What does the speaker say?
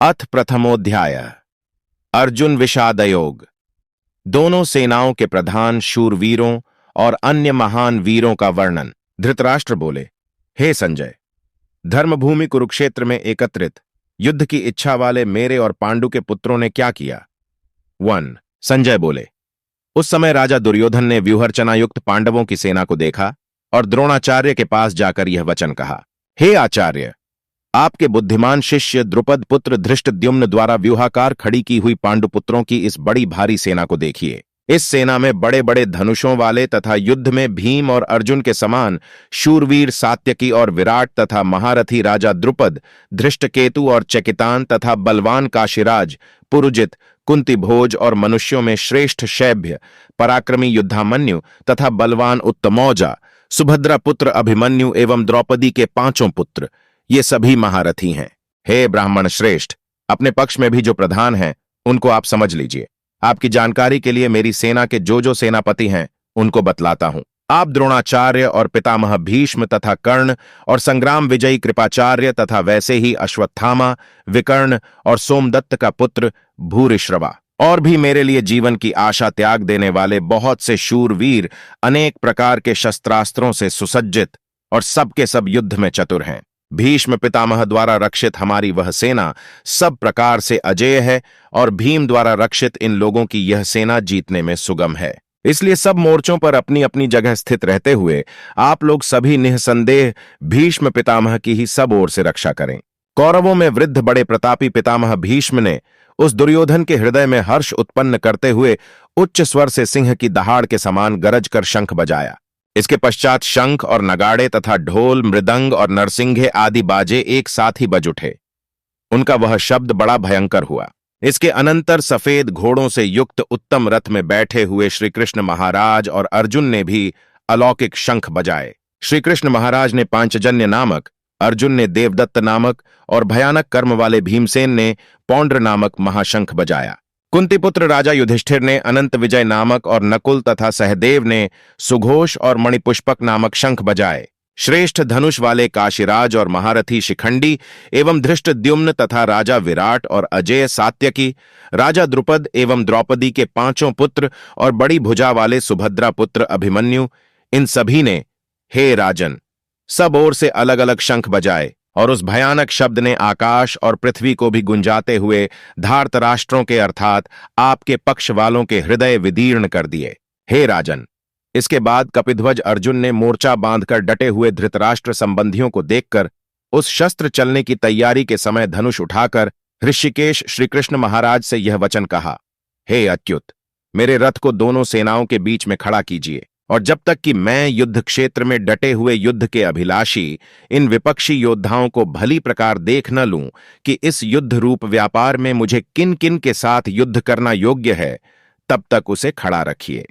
अथ प्रथमोध्याय। अर्जुन विषाद योग। दोनों सेनाओं के प्रधान शूरवीरों और अन्य महान वीरों का वर्णन। धृतराष्ट्र बोले, हे संजय, धर्मभूमि कुरुक्षेत्र में एकत्रित युद्ध की इच्छा वाले मेरे और पांडु के पुत्रों ने क्या किया। 1। संजय बोले, उस समय राजा दुर्योधन ने व्यूहरचना युक्त पांडवों की सेना को देखा और द्रोणाचार्य के पास जाकर यह वचन कहा, हे आचार्य, आपके बुद्धिमान शिष्य द्रुपद पुत्र धृष्टद्युम्न द्वारा व्यूहाकार खड़ी की हुई पांडुपुत्रों की इस बड़ी भारी सेना को देखिए। इस सेना में बड़े बड़े धनुषों वाले तथा युद्ध में भीम और अर्जुन के समान शूरवीर सात्यकी और विराट तथा महारथी राजा द्रुपद, धृष्टकेतु और चकितान तथा बलवान काशीराज, पुरुजित, कुंतीभोज और मनुष्यों में श्रेष्ठ शैभ्य, पराक्रमी युद्धामन्यु तथा बलवान उत्तमौजा, सुभद्रा पुत्र अभिमन्यु एवं द्रौपदी के 5 पुत्र, ये सभी महारथी हैं। हे ब्राह्मण श्रेष्ठ, अपने पक्ष में भी जो प्रधान हैं उनको आप समझ लीजिए। आपकी जानकारी के लिए मेरी सेना के जो सेनापति हैं उनको बतलाता हूं। आप द्रोणाचार्य और पितामह भीष्म तथा कर्ण और संग्राम विजयी कृपाचार्य तथा वैसे ही अश्वत्थामा, विकर्ण और सोमदत्त का पुत्र भूरिश्रवा और भी मेरे लिए जीवन की आशा त्याग देने वाले बहुत से शूरवीर अनेक प्रकार के शस्त्रास्त्रों से सुसज्जित और सबके सब युद्ध में चतुर हैं। भीष्म पितामह द्वारा रक्षित हमारी वह सेना सब प्रकार से अजेय है और भीम द्वारा रक्षित इन लोगों की यह सेना जीतने में सुगम है। इसलिए सब मोर्चों पर अपनी अपनी जगह स्थित रहते हुए आप लोग सभी निःसंदेह भीष्म पितामह की ही सब ओर से रक्षा करें। कौरवों में वृद्ध बड़े प्रतापी पितामह भीष्म ने उस दुर्योधन के हृदय में हर्ष उत्पन्न करते हुए उच्च स्वर से सिंह की दहाड़ के समान गरज कर शंख बजाया। इसके पश्चात शंख और नगाड़े तथा ढोल, मृदंग और नरसिंघे आदि बाजे एक साथ ही बज उठे। उनका वह शब्द बड़ा भयंकर हुआ। इसके अनंतर सफेद घोड़ों से युक्त उत्तम रथ में बैठे हुए श्री कृष्ण महाराज और अर्जुन ने भी अलौकिक शंख बजाए। श्री कृष्ण महाराज ने पांचजन्य नामक, अर्जुन ने देवदत्त नामक और भयानक कर्म वाले भीमसेन ने पौंड्र नामक महाशंख बजाया। कुंतीपुत्र राजा युधिष्ठिर ने अनंत विजय नामक और नकुल तथा सहदेव ने सुघोष और मणिपुष्पक नामक शंख बजाए। श्रेष्ठ धनुष वाले काशीराज और महारथी शिखंडी एवं धृष्टद्युम्न तथा राजा विराट और अजेय सात्यकी, राजा द्रुपद एवं द्रौपदी के 5 पुत्र और बड़ी भुजा वाले सुभद्रा पुत्र अभिमन्यु, इन सभी ने, हे राजन, सब ओर से अलग अलग शंख बजाए और उस भयानक शब्द ने आकाश और पृथ्वी को भी गुंजाते हुए धार्तराष्ट्रों के अर्थात आपके पक्ष वालों के हृदय विदीर्ण कर दिए। हे राजन, इसके बाद कपिध्वज अर्जुन ने मोर्चा बांधकर डटे हुए धृतराष्ट्र संबंधियों को देखकर उस शस्त्र चलने की तैयारी के समय धनुष उठाकर ऋषिकेश श्रीकृष्ण महाराज से यह वचन कहा, हे अच्युत, मेरे रथ को दोनों सेनाओं के बीच में खड़ा कीजिए और जब तक कि मैं युद्ध क्षेत्र में डटे हुए युद्ध के अभिलाषी इन विपक्षी योद्धाओं को भली प्रकार देख न लूं कि इस युद्ध रूप व्यापार में मुझे किन किन के साथ युद्ध करना योग्य है, तब तक उसे खड़ा रखिए।